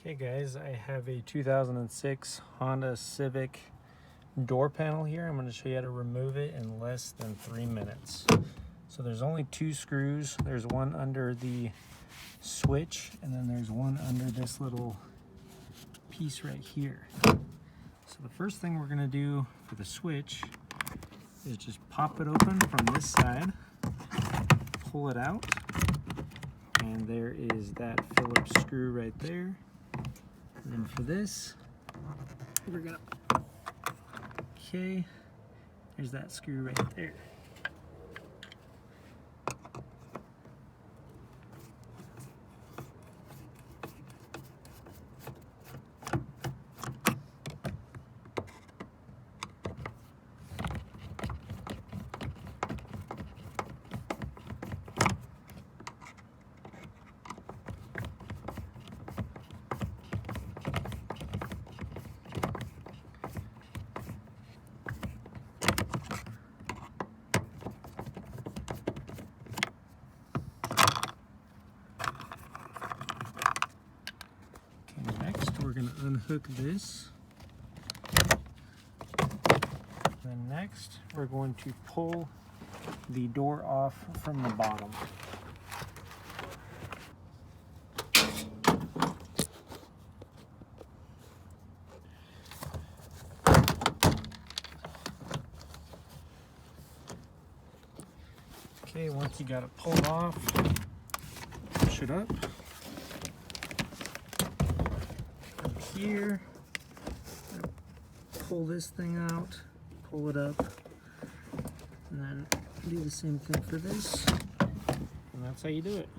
Okay guys, I have a 2006 Honda Civic door panel here. I'm going to show you how to remove it in less than 3 minutes. So there's only 2 screws. There's one under the switch and then there's one under this little piece right here. So the first thing we're going to do for the switch is just pop it open from this side, pull it out, and there is that Phillips screw right there. And then for this, we're gonna, okay, there's that screw right there. We're going to unhook this. Then next, we're going to pull the door off from the bottom. Okay, once you got it pulled off, push it up. Here, pull this thing out, pull it up, and then do the same thing for this, and that's how you do it.